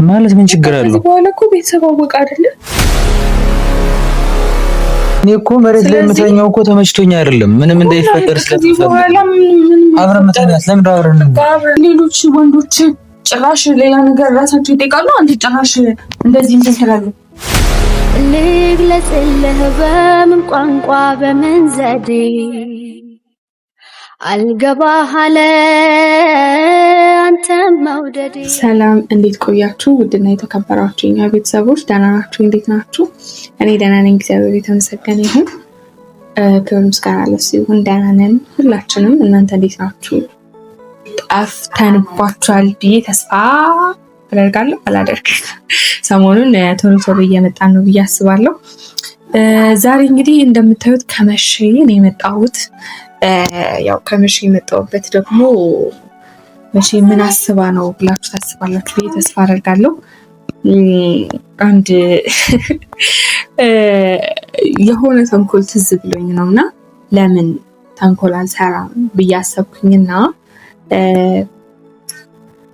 ማለት ምን ችግር አለው? በኋላ እኮ ቤተሰብ አወቀ አይደለ? እኔ እኮ መሬት ላይ የምተኛው እኮ ተመችቶኝ አይደለም፣ ምንም እንዳይፈጠር ስለተፈለገ አብረን መተኛት። ለምን አብረን ሌሎች ወንዶች ጭራሽ ሌላ ነገር ራሳቸው ይጠይቃሉ። አንተ ጭራሽ እንደዚህ እንተሰራሉ። ልግለጽልህ በምን ቋንቋ በምን ዘዴ አልገባህ አለ አንተ መውደዴ። ሰላም እንዴት ቆያችሁ? ውድና የተከበራችሁ የኛ ቤተሰቦች ደህና ናችሁ? እንዴት ናችሁ? እኔ ደህና ነኝ፣ እግዚአብሔር የተመሰገነ ይሁን። ክብር ምስጋና ለእሱ ይሁን። ደህና ነን ሁላችንም። እናንተ እንዴት ናችሁ? ጠፍተንባችኋል ብዬ ተስፋ አደርጋለሁ። አላደርግም፣ ሰሞኑን ቶሎ ቶሎ እየመጣን ነው ብዬ አስባለሁ። ዛሬ እንግዲህ እንደምታዩት ከመሸ ነው የመጣሁት። ያው ከመሸ የመጣሁበት ደግሞ መቼ ምን አስባ ነው ብላችሁ ታስባላችሁ ብዬ ተስፋ አደርጋለሁ። አንድ የሆነ ተንኮል ትዝ ብሎኝ ነው እና ለምን ተንኮል አልሰራም ብዬ አሰብኩኝና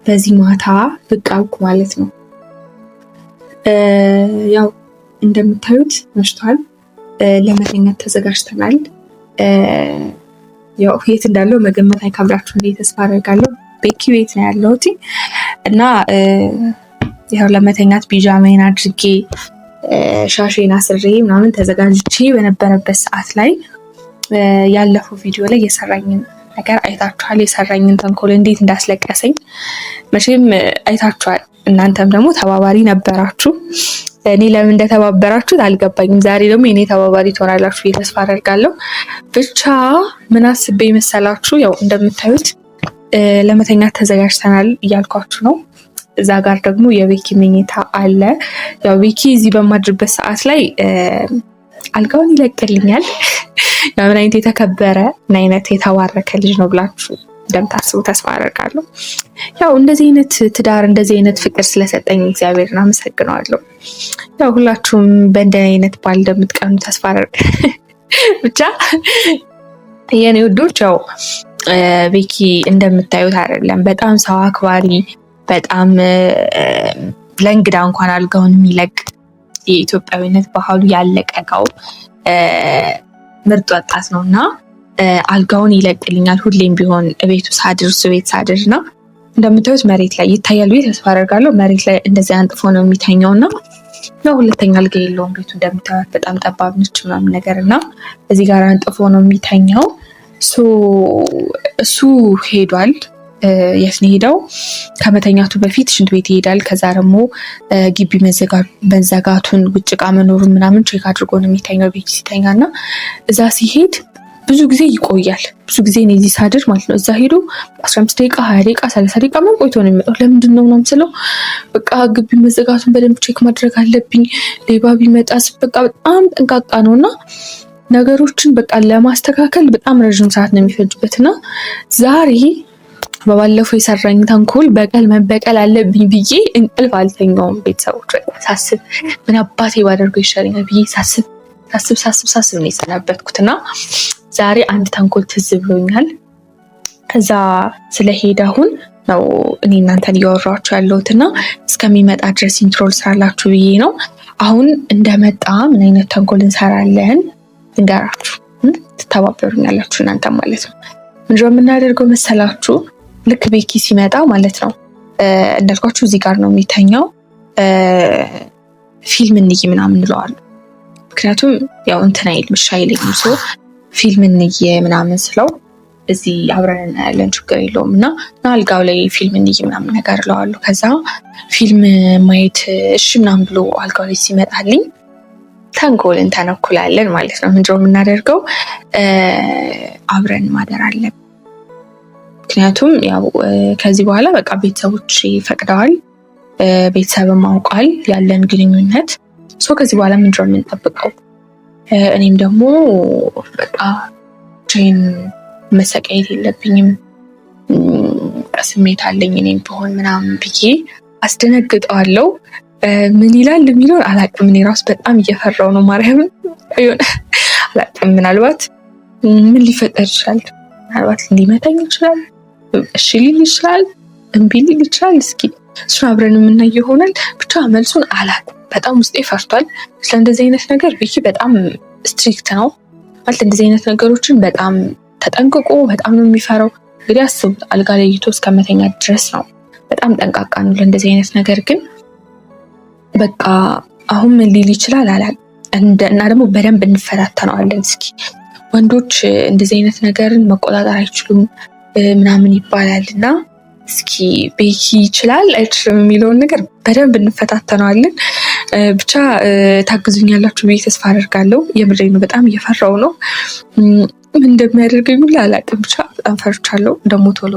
በዚህ ማታ ብቅ አልኩ ማለት ነው። ያው እንደምታዩት መሽቷል፣ ለመተኛት ተዘጋጅተናል። ያው የት እንዳለው መገመት አይከብዳችሁም ብዬ ተስፋ አደርጋለሁ። ቤኪ ቤት ነው ያለሁት እና ያው ለመተኛት ቢጃማዬን አድርጌ ሻሼን አስሬ ምናምን ተዘጋጅቼ በነበረበት ሰዓት ላይ ያለፈው ቪዲዮ ላይ የሰራኝን ነገር አይታችኋል። የሰራኝን ተንኮል እንዴት እንዳስለቀሰኝ መቼም አይታችኋል። እናንተም ደግሞ ተባባሪ ነበራችሁ። እኔ ለምን እንደተባበራችሁት አልገባኝም። ዛሬ ደግሞ የኔ ተባባሪ ትሆናላችሁ ብዬ ተስፋ አደርጋለሁ። ብቻ ምን አስቤ መሰላችሁ? ያው እንደምታዩት ለመተኛት ተዘጋጅተናል እያልኳችሁ ነው። እዛ ጋር ደግሞ የቤኪ መኝታ አለ። ያው ቤኪ እዚህ በማድርበት ሰዓት ላይ አልጋውን ይለቅልኛል። ምን አይነት የተከበረ ምን አይነት የተባረከ ልጅ ነው ብላችሁ እንደምታስቡ ተስፋ አደርጋለሁ። ያው እንደዚህ አይነት ትዳር እንደዚህ አይነት ፍቅር ስለሰጠኝ እግዚአብሔርን አመሰግነዋለሁ። ያው ሁላችሁም በእንደዚህ አይነት ባል እንደምትቀኑ ተስፋ አደርጋለሁ። ብቻ የኔ ውዶች ያው ቤኪ እንደምታዩት አይደለም፣ በጣም ሰው አክባሪ፣ በጣም ለእንግዳ እንኳን አልጋውን የሚለቅ የኢትዮጵያዊነት ባህሉ ያለቀቀው ምርጥ ወጣት ነው እና አልጋውን ይለቅልኛል ሁሌም ቢሆን ቤቱ ሳድር እሱ ቤት ሳድር እና እንደምታዩት መሬት ላይ ይታያል ብዬ ተስፋ አደርጋለሁ። መሬት ላይ እንደዚህ አንጥፎ ነው የሚተኛው እና ያው ሁለተኛ አልጋ የለውም ቤቱ እንደምታዩት በጣም ጠባብ ነች ምናምን ነገር እና እዚህ ጋር አንጥፎ ነው የሚተኛው። እሱ ሄዷል። የት ነው ሄደው? ከመተኛቱ በፊት ሽንት ቤት ይሄዳል። ከዛ ደግሞ ግቢ መዘጋቱን ውጭ ዕቃ መኖሩን ምናምን ቼክ አድርጎ ነው የሚተኛው ቤት ሲተኛ እና እዛ ሲሄድ ብዙ ጊዜ ይቆያል። ብዙ ጊዜ እኔ እዚህ ሳድር ማለት ነው እዛ ሄዶ 15 ደቂቃ 20 ደቂቃ 30 ደቂቃ ምን ቆይቶ ነው የሚመጣው። ለምንድን ነው ምናምን ስለው በቃ ግቢ መዘጋቱን በደንብ ቼክ ማድረግ አለብኝ፣ ሌባ ቢመጣስ በቃ በጣም ጠንቃቃ ነው እና ነገሮችን በቃ ለማስተካከል በጣም ረዥም ሰዓት ነው የሚፈጅበት እና ዛሬ በባለፈው የሰራኝ ተንኮል መበቀል አለብኝ ብዬ እንቅልፍ አልተኛውም። ቤተሰቦች ሳስብ ምን አባቴ ባደርገው ይሻለኛል ብዬ ሳስብ ነው የሰነበትኩት እና ዛሬ አንድ ተንኮል ትዝ ብሎኛል። ከዛ ስለሄደ አሁን ነው እኔ እናንተን እያወራችሁ ያለሁት እና እስከሚመጣ ድረስ ኢንትሮል ስራላችሁ ብዬ ነው። አሁን እንደመጣ ምን አይነት ተንኮል እንሰራለን እንገራችሁ፣ ትተባበሩኛላችሁ እናንተ ማለት ነው። ምንድን ነው የምናደርገው መሰላችሁ? ልክ ቤኪ ሲመጣ ማለት ነው እንዳልኳችሁ እዚህ ጋር ነው የሚተኛው። ፊልም እንይ ምናምን እንለዋለን። ምክንያቱም ያው እንትን አይልም እሺ አይልም። ፊልም እንይ ምናምን ስለው እዚህ አብረን እናያለን ችግር የለውም እና አልጋው ላይ ፊልም እንይ ምናምን ነገር እለዋለሁ። ከዛ ፊልም ማየት እሺ ምናምን ብሎ አልጋው ላይ ሲመጣልኝ ተንኮልን ተነኩላለን ማለት ነው። ምንድን ነው የምናደርገው? አብረን ማደር አለብን። ምክንያቱም ያው ከዚህ በኋላ በቃ ቤተሰቦች ፈቅደዋል፣ ቤተሰብም አውቋል ያለን ግንኙነት። ከዚህ በኋላ ምንድን ነው የምንጠብቀው? እኔም ደግሞ በቃ ቼን መሰቃየት የለብኝም፣ ስሜት አለኝ እኔም ብሆን ምናምን ብዬ አስደነግጠዋለሁ። ምን ይላል የሚለውን አላውቅም። እኔ ራሱ በጣም እየፈራው ነው ማርያምን። አላውቅም፣ ምናልባት ምን ሊፈጠር ይችላል? ምናልባት ሊመታኝ ይችላል፣ እሺ ሊል ይችላል፣ እምቢ ሊል ይችላል። እስኪ እሱን አብረን የምናይ ይሆናል። ብቻ መልሱን አላውቅም። በጣም ውስጤ ፈርቷል። ስለእንደዚህ አይነት ነገር ቤኪ በጣም ስትሪክት ነው ማለት እንደዚህ አይነት ነገሮችን በጣም ተጠንቅቆ በጣም ነው የሚፈራው። እንግዲህ አስቡት አልጋ ላይ ይቶ እስከመተኛ ድረስ ነው። በጣም ጠንቃቃ ነው ለእንደዚህ አይነት ነገር። ግን በቃ አሁን ምን ሊል ይችላል አላውቅም። እና ደግሞ በደንብ እንፈታተነዋለን። እስኪ ወንዶች እንደዚህ አይነት ነገርን መቆጣጠር አይችሉም ምናምን ይባላል እና እስኪ ቤኪ ይችላል አይችልም የሚለውን ነገር በደንብ እንፈታተነዋለን። ብቻ ታግዙኛላችሁ ብዬ ተስፋ አደርጋለሁ። የምሬን ነው። በጣም እየፈራው ነው። ምን እንደሚያደርገኝ ሁላ አላውቅም። ብቻ በጣም ፈርቻለሁ። ደግሞ ቶሎ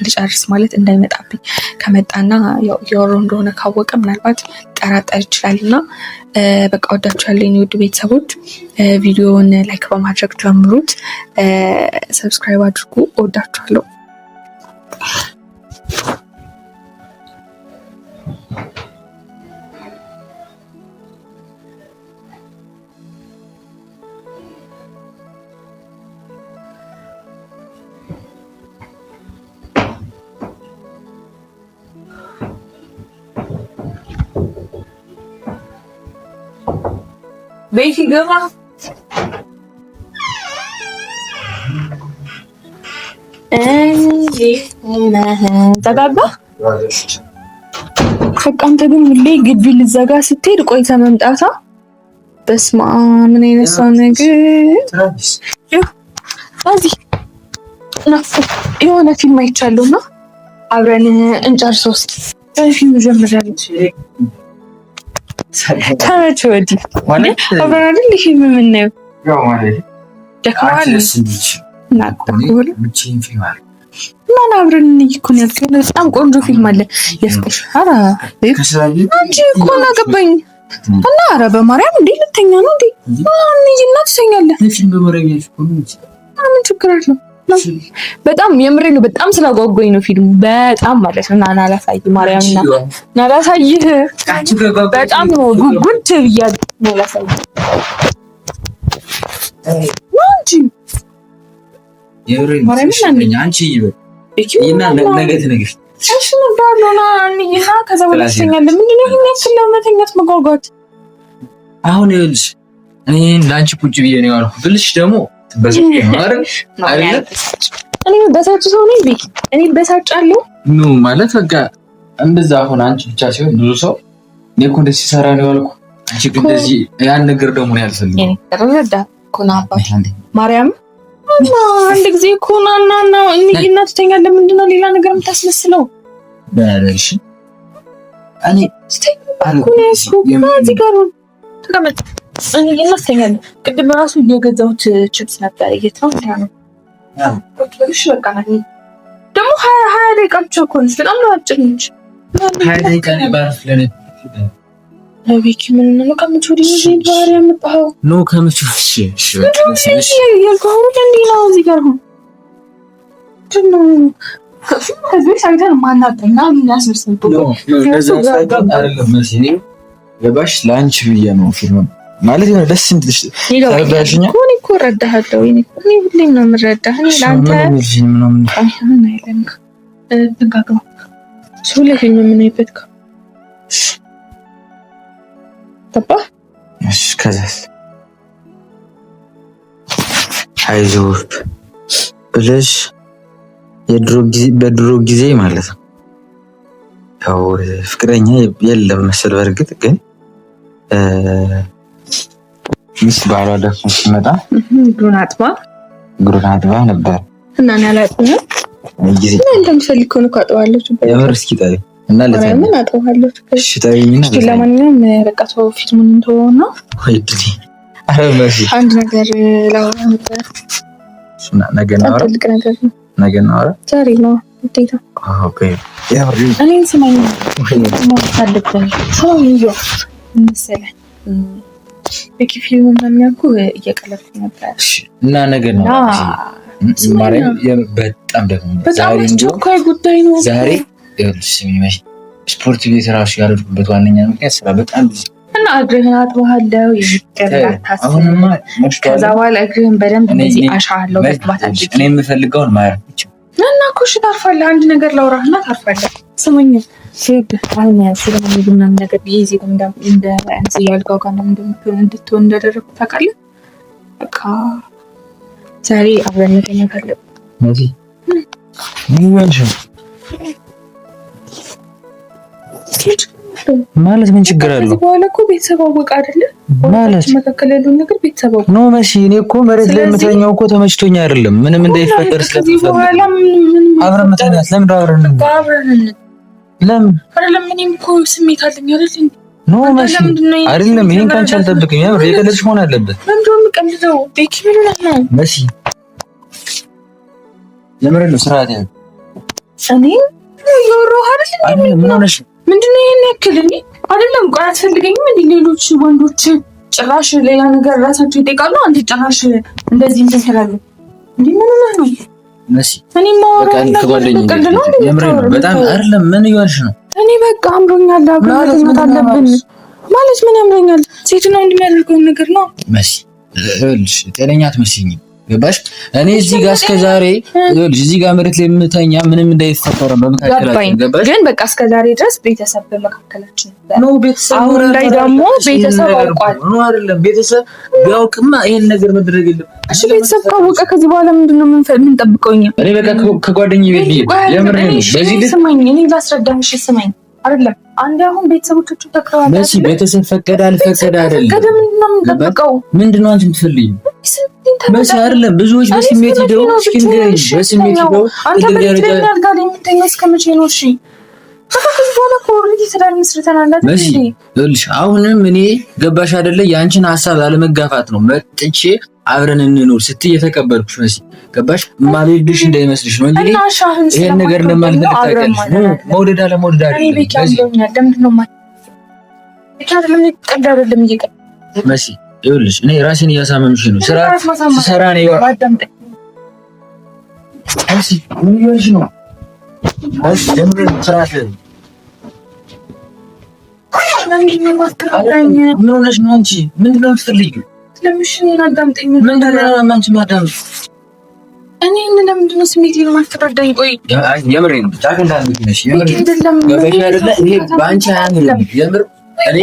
ልጨርስ ማለት እንዳይመጣብኝ ከመጣና ያው እያወራሁ እንደሆነ ካወቀ ምናልባት ሊጠራጠር ይችላል እና በቃ ወዳችኋለሁ የኔ ውድ ቤተሰቦች። ቪዲዮውን ላይክ በማድረግ ጀምሩት፣ ሰብስክራይብ አድርጉ። ወዳችኋለሁ። ቤኪ ገባ ዘጋጋ። በቃ አንተ ግን ሁሌ ግቢ ልዘጋ ስትሄድ ቆይታ መምጣታ። በስመ አብ ምን አይነት ሰው ነገር። እዚህ የሆነ ፊልም አይቻለሁና አብረን እንጨርሰው እስኪ። ፊልም ጀምራለሁ። ታች ወዲህ አብረን አይደል ፊልም የምናየው? ደካዋል እና አብረን እኮ ነው ያልከኝ። በጣም ቆንጆ ፊልም አለ የፍቅር አንቺ እኮ አገባኝ እና ኧረ በማርያም እንዴ ልተኛ ነው እንዴ? እና ትተኛለህ? ምን ችግር አለው? በጣም የምሬ ነው። በጣም ስላጓጓኝ ነው ፊልሙ በጣም ማለት ነው። እና ላሳይ ማርያም እና ላሳይህ በጣም ነው ጉጉት ብያለሁ። ነው ላሳይ አንቺ የምሬ ነው። አንቺ ይበልና ነገ ትነግሪኝ እሺ ነው ባሎና እና ከዛ በኋላ ትተኛለህ። ምንድን ነው ይሄን ያክል ለመተኛት መጓጓት? አሁን ይኸውልሽ እኔ ላንቺ ቁጭ ብዬ ነው ያልኩት ብልሽ ደግሞ እኔ በሳጭ ሰው ነኝ ቤኪ። እኔ በሳጫለሁ ኑ ማለት በቃ እንደዛ አሁን አንቺ ብቻ ሲሆን ብዙ ሰው እኔ እኮ እንደዚህ ሲሰራ ነው ያልኩት። አንቺ ግን እንደዚህ ያን ነገር ደግሞ ነው ያልፈልግ እኔ ተረዳ ኮና አባቴ ማርያም እና አንድ ጊዜ ኮናና ነው እንይና ትተኛለህ። ምንድነው ሌላ ነገር የምታስመስለው? በለሽ እኔ ስቴክ ኮኔሱ እዚህ ጋር ተቀመጥ። እኔ እናስተኛለን። ቅድም ራሱ እየገዛሁት ቺፕስ ነበር። የት ነው ያለው? እሺ በቃ ደግሞ 20 ደቂቃ ብቻ እኮ ነች። በጣም ነው አጭር ነች። 20 ደቂቃ ነው ባርፍ ለኔ ቤኪ። ምን ነው ከምቹ ዲዚ ባሪ ያመጣው ነው ከምቹ። እሺ እሺ በቃ እሺ ያልኩህ እንዴ ነው እዚህ ጋር ነው ደግሞ ከዚህ ሳይደር ማናጠና ምን ያስመስልኩ ነው ለዛ ሳይደር አይደለም መሲኒ ገባሽ? ላንች ብዬ ነው ፊልም ማለት ነው ደስ እንድልሽ ታባሽኛ እኮ ረዳሃለሁ። እኔ ሁሌም ነው የምረዳህ። እኔ ላንተ ምን አይለም ተጋግባ ሱለኝ ምን አይበት ተባ እሺ ከዛስ አይዞህ ብለሽ በድሮ ጊዜ ማለት ነው ያው ፍቅረኛ የለም መሰል። በርግጥ ግን ሚስ ባሏ ደፍኖ ሲመጣ እግሩን አጥባ ነበር እና እኔ አላጥኩም ጊዜ እና እንደምፈልግ ነው ካጠዋለች የምር እስኪ ታይ እና ለምን አጥዋለች? እሺ ታይኝና ለማንኛውም በቃ ሰው ፊልሙን እንተውና ወይድሊ አረበሽ አንድ ነገር ላውራ ነበር። ነገ ነው ትልቅ ነገር ነው። ነገ ነው አረ ዛሬ ነው እንዴታ። ኦኬ ያው እኔን ስማኝ ነው ታደበኝ ሰው ይዞ መሰለኝ ቤኪ ፊልሙ ምናምን እየቀለድኩ ነበር። እሺ እና ነገ ነው ማርያም በጣም ደግሞ ዛሬ እንደው ኮይ ጉዳይ ነው ዛሬ ይኸውልሽ ስሚኝ ስፖርት ቤት ራሱ ያደረኩበት ዋነኛ ምክንያት ስራ በጣም ብዙ እና እግርህን አጥበሃለሁ ይቀርላታስ አሁንማ ከዛ በኋላ እግርህን በደንብ እንደዚህ አሻለሁ በጥባት አድርጊ። እኔ የምፈልገውን ማረፍ ብቻ እና ኮሽ ታርፋለህ። አንድ ነገር ላውራህና ታርፋለህ። ስሙኝ አሁን ስለምንድነው ነገር ቢዚ እንደ አንቺ ያልከው ጋር እንድትሆን እንዳደረኩ ታውቃለህ። በቃ ዛሬ አብረን እንተኛለን ማለት ምን ችግር አለው? በኋላ እኮ ቤተሰብ አወቀ አይደለ? ማለት መካከል ያለውን ነገር ቤተሰብ አወቀ ነው። መሲ እኔ እኮ መሬት ላይ የምተኛው እኮ ተመችቶኝ አይደለም፣ ምንም እንዳይፈጠር ስለተፈለገ አብረን መተኛት። ለምን አብረን ለምን አይደለም? እኔም እኮ ስሜት አለኝ አይደል? ኖ መሲ አይደለም፣ ይሄን ካንቺ አልጠብቅም። ያው የቀለድሽ መሆን አለበት። ለምንድነው የምቀልደው? ቤኪ ምን ነው መሲ ለምን ነው ስርዓት ያለው እኔ የወራው አይደል? ምን ሆነሽ ምንድነው ይሄን ያክል? እኔ አይደለም ቆይ አትፈልገኝም እንዴ? ሌሎች ወንዶች ጭራሽ ሌላ ነገር ራሳቸው ይጠይቃሉ። አንተ ጭራሽ እንደዚህ እንትን ትላለህ እንዴ? ምን ነው መሲ እኔ በቃ ከጓደኛዬ የምሬን ነው። በጣም አይደለም ምን ይሆንሽ ነው? እኔ በቃ አምሮኛል። አብረን አለብን ማለት ምን ያምረኛል? ሴት ነው እንደሚያደርገውን ነገር ነው መሲ። እልሽ ጤነኛ አትመስይኝም። ገባሽ? እኔ እዚህ ጋር እስከዛሬ እዚህ ጋር መሬት ላይ የምተኛ ምንም እንዳይፈጠር በመካከላችን ገባሽ? ግን በቃ እስከዛሬ ድረስ ቤተሰብ በመካከላችን ነው። ቤተሰብ አሁን ላይ ደግሞ ቤተሰብ አውቋል ነው አይደለም? ቤተሰብ ቢያውቅማ ይሄን ነገር መድረግ የለም። እሺ ቤተሰብ ካወቀ ከዚህ በኋላ ምንድነው የምንጠብቀው እኛ? እኔ በቃ ከጓደኛዬ ቤት የምር ነው። በዚህ ልጅ ስማኝ፣ እኔ ላስረዳሽ። ስማኝ አይደለም አንዴ አሁን ቤተሰቦቹ ተከራዋል። መሲ ቤተሰብ ፈቀደ አልፈቀደ አይደለም። ምንድነው የምንጠብቀው? ምንድነው አንቺ የምትፈልጊው? መሲ አይደለም ብዙዎች በስሜት ሄደው እስኪን ገኝ በስሜት ሄደው አንተ በደረጃ ጋር የምትተኛው እስከመቼ ነው? እሺ መሲ ይኸውልሽ አሁንም እኔ ገባሽ አይደለ? የአንቺን ሀሳብ ላለመጋፋት ነው መጥቼ አብረን እንኖር ስትይ የተቀበልኩሽ መሲ ገባሽ? ማልልሽ እንዳይመስልሽ ነው እንጂ ይሄን ነገር እንደማልፈልግ ታውቂያለሽ። መውደድ አለመውደድ አይደለም መሲ ይኸውልሽ እኔ ራሴን እያሳመምሽ ነው። ስራ ነው መሲ ምን ይሆንሽ ነው? መሲ ደምረ ስራት ምን ሆነሽ ነው አንቺ? ምንድነው የምትፈልጊው? ለምንሽኔ አዳምጠኝ። ምንድነው አንቺ ማዳምጥ? እኔ ለምንድነው ስሜቴን ማትረዳኝ? ቆይ የምሬን ነው። ጫፍ እንዳልኩሽ ነሽ። የምሬን ገበሽ አይደለ? ይሄ ባንቺ አያምርም። የምር እኔ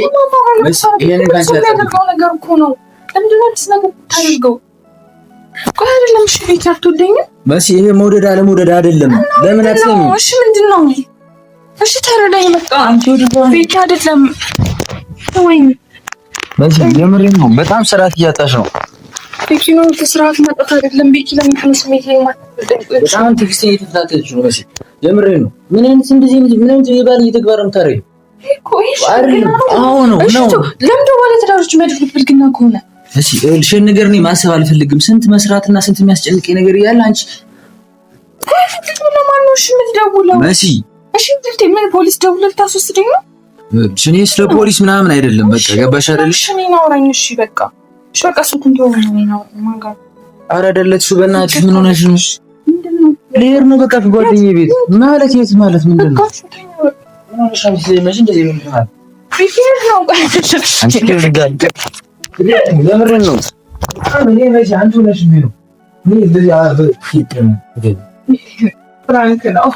መስ ይሄን ጋር ያደርገው ነገር እኮ ነው። ለምንድነው አዲስ ነገር ታደርገው? ቆይ አይደለም እሺ ቤት አትወደኝ መሲ። ይሄ መውደድ አለመውደድ አይደለም። ለምን አትሰሚም? እሺ ምንድነው? እሺ ተረዳኝ። በቃ አንቺ ቤት አይደለም ወይ መሲ? የምሬን ነው። በጣም ስርዓት እያጣሽ ነው። ቤኪ ነው ስርዓት ማጣት አይደለም። ቤኪ ለምን ስሜት የማትወደኝ? በጣም ትክክል እየተፈታተች ነው መሲ። የምሬን ነው። ምን አይነት እንደዚህ ምን አይነት ይባል እየተግባር ነው ታሪክ እኮ እሺ ነው ለምዶ ማለት ዳሮች መድፍት ብልግና ከሆነ እሺ እልሽ ነገር ነው ማሰብ አልፈልግም። ስንት መስራትና ስንት የሚያስጨንቀኝ ነገር እያለ አንቺ ቆይ ፍቅር ነው ማነው? እሺ የምትደውለው መሲ? እሺ እንዴ ምን ፖሊስ ደውለህ ታስወስደኝ ነው? እኔ ስለ ፖሊስ ምናምን አይደለም። በቃ ገባሽ አይደል? እሺ እኔ ነው አውራኝ። እሺ በቃ እሺ በቃ እሱ ትንተው ነው ማንጋ ኧረ አይደለችው። በእናትሽ ምን ሆነሽ ነው? ምንድነው ልሄድ ነው በቃ ከጓደኛዬ ቤት ማለት የት ማለት ምንድነው? ለምሬን ነው ፍራንክ ነው።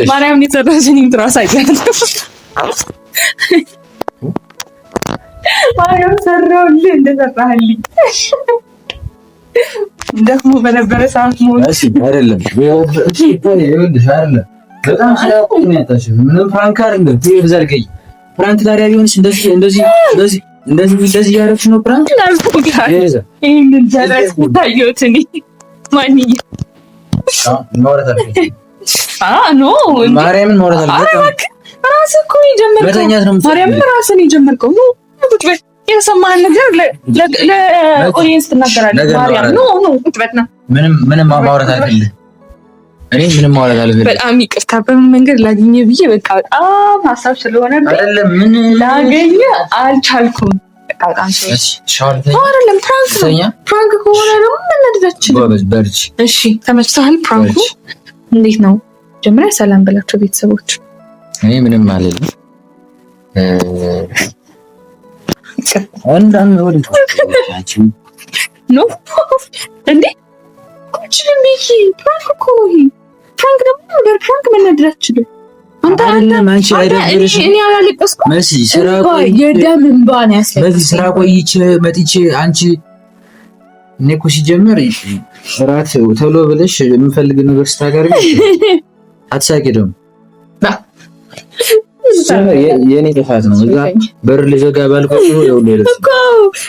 ማርያም የሰራሽኝ ትራስ አይደለም። ማርያም ሰራውልህ እንደሰራህልኝ ደግሞ በነበረ ሰዓት ሞት አይደለም። ይኸውልሽ አይደለም በጣም ስለቆኝ ነው ያጣሽ። ምንም ፍራንክ አይደለም። ትይዘርገኝ ፍራንክ ታዲያ ቢሆንስ እንደዚህ ያረፍሽ ነው ፍራንክ ይሄንን ጀረስ ታየሁት እኔ ማንዬ ኖ ማርያምን ማውራት አለበት። ራስህ እኮ የጀመርከው ማርያምን ራስህ ነው የጀመርከው። ኖ የሰማህን ነገር ለኦዲየንስ ትናገራለህ። ማርያም ኖ ቁጭ በል ና ምንም ማውራት አለበት። እኔ ምንም ማውራት አለበት። በጣም ይቅርታ በምን መንገድ ላገኘ ብዬ በቃ በጣም ሀሳብ ስለሆነ አይደለም ምን ላገኘ አልቻልኩም። በቃ በጣም አይደለም ፕራንክ ከሆነ ደግሞ መነደዳችን በርቺ። እሺ ተመችቶሃል? ፕራንኩ እንዴት ነው? ጀምረ ሰላም በላቸው ቤተሰቦች። እኔ ምንም አልልም። አንዳን ወደ ታችን ኖ እንዴ አችልም ይሄ ፕራንክ እኮ ነው። ይሄ ፕራንክ ደግሞ ነገር ፕራንክ መናደድ አትችልም። አንተ ማንቺ አይደብርሽ? እኔ አላለቀስኩም። መሲ ስራ ቆይ የደም እንባ ነው ያስለቀሰኝ። በዚህ ስራ ቆይቼ መጥቼ አንቺ እኔ እኮ ሲጀመር እራት ቶሎ ብለሽ የምፈልግ ነገር ስታቀርቢ አትሳቂ። ደግሞ የኔ ጥፋት ነው። እዛ በር ልዘጋ ባልኩት ነው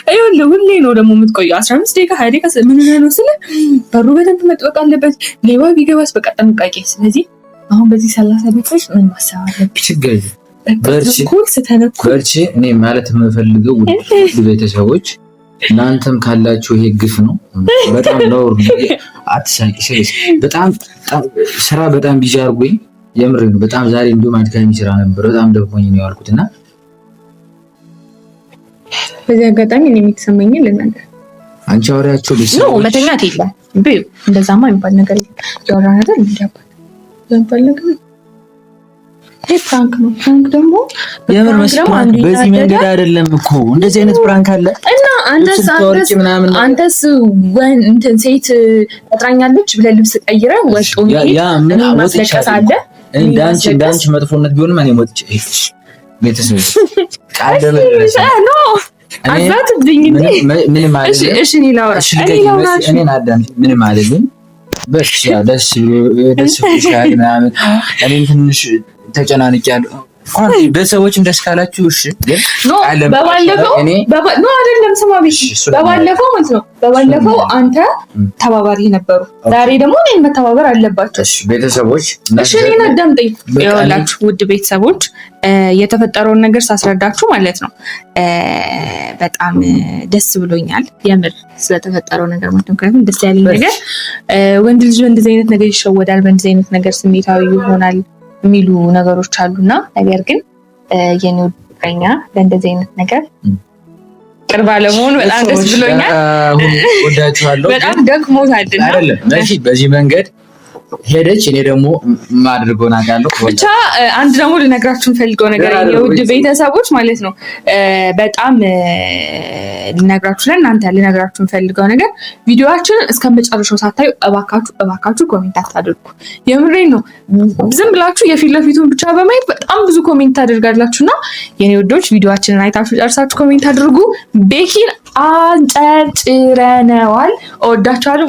ይኸውልህ ሁሌ ነው ደግሞ የምትቆየው 15 ደቂቃ 20 ደቂቃ ምን ነው ስለ በሩ በደንብ መጥበቅ አለበት። ሌባ ቢገባስ በቃ ጥንቃቄ። ስለዚህ አሁን በዚህ 30 ደቂቃ ምን ማሰብ አለብኝ? ችግር በርቺ። እኔ ማለት የምፈልገው ውድ ቤተሰቦች እናንተም ካላችሁ ይሄ ግፍ ነው። በጣም ነው አትሳቂ። በጣም ስራ በጣም ቢዚ አድርጎኝ የምር ነው። በጣም ዛሬ እንደውም አድካሚ ስራ ነበር። በጣም ደክሞኝ ነው ያልኩት እና በዚህ አጋጣሚ እኔ የምትሰማኝን ልናገር። አንቺ አውሪያቸው ነው መተኛት የለም በይ እንደዛማ የሚባል ነገር ያወራ ነገር እንዲያባል ዘንባል ነገር ይሄ ፕራንክ ነው። ፕራንክ ደግሞ የምር መስፕራንክ በዚህ መንገድ አይደለም እኮ እንደዚህ አይነት ፕራንክ አለ እና አንተስ ወን እንትን ሴት ተጥራኛለች ብለህ ልብስ ቀይረህ ወጥቶ ያ ምን ማስለቀስ አለ? እንዳንቺ መጥፎነት ቢሆንም እኔ ወጥቼ ቤተሰብ ቃል ደረሰ ነው አዛትብኝ እንዴ ምን ማለት ነው? እሺ እኔ ናዳም ምን ማለት ነው? በስ ያ ደስ ይሻል ምናምን እኔ ትንሽ ተጨናንቄያለሁ። በሰዎችም ደስ ካላችሁ እሺ። ግን በባለፈው አይደለም ስማ ቢሽ በባለፈው ማለት ነው። በባለፈው አንተ ተባባሪ ነበሩ። ዛሬ ደግሞ እኔን መተባበር አለባቸው። እሺ ቤተሰቦች እሺ እኔን አዳምጠኝ። ይኸውላችሁ ውድ ቤተሰቦች የተፈጠረውን ነገር ሳስረዳችሁ ማለት ነው በጣም ደስ ብሎኛል የምር ስለተፈጠረው ነገር ማለት ነው። ምክንያቱም ደስ ያለኝ ነገር ወንድ ልጅ በእንደዚህ አይነት ነገር ይሸወዳል፣ በእንደዚህ አይነት ነገር ስሜታዊ ይሆናል የሚሉ ነገሮች አሉና ነገር ግን የኔ ፍቅረኛ ለእንደዚህ አይነት ነገር ቅርብ አለመሆኑ በጣም ደስ ብሎኛል። ወዳችኋለሁ። በጣም ደክሞታልና አይደለም በዚህ መንገድ ሄደች። እኔ ደግሞ ማድርጎን አውቃለሁ። ብቻ አንድ ደግሞ ልነግራችሁ ፈልገው ነገር የውድ ቤተሰቦች ማለት ነው በጣም ልነግራችሁ ፈልገው ነገር ቪዲዮአችንን እስከመጨረሻው ሳታዩ እባካችሁ ኮሜንት አታድርጉ። የምሬን ነው። ዝም ብላችሁ የፊት ለፊቱን ብቻ በማየት በጣም ብዙ ኮሜንት ታደርጋላችሁና የኔ ውዶች ቪዲዮአችንን አይታችሁ ጨርሳችሁ ኮሜንት አድርጉ። ቤኪን አንጨርጭረነዋል። እወዳችኋለሁ።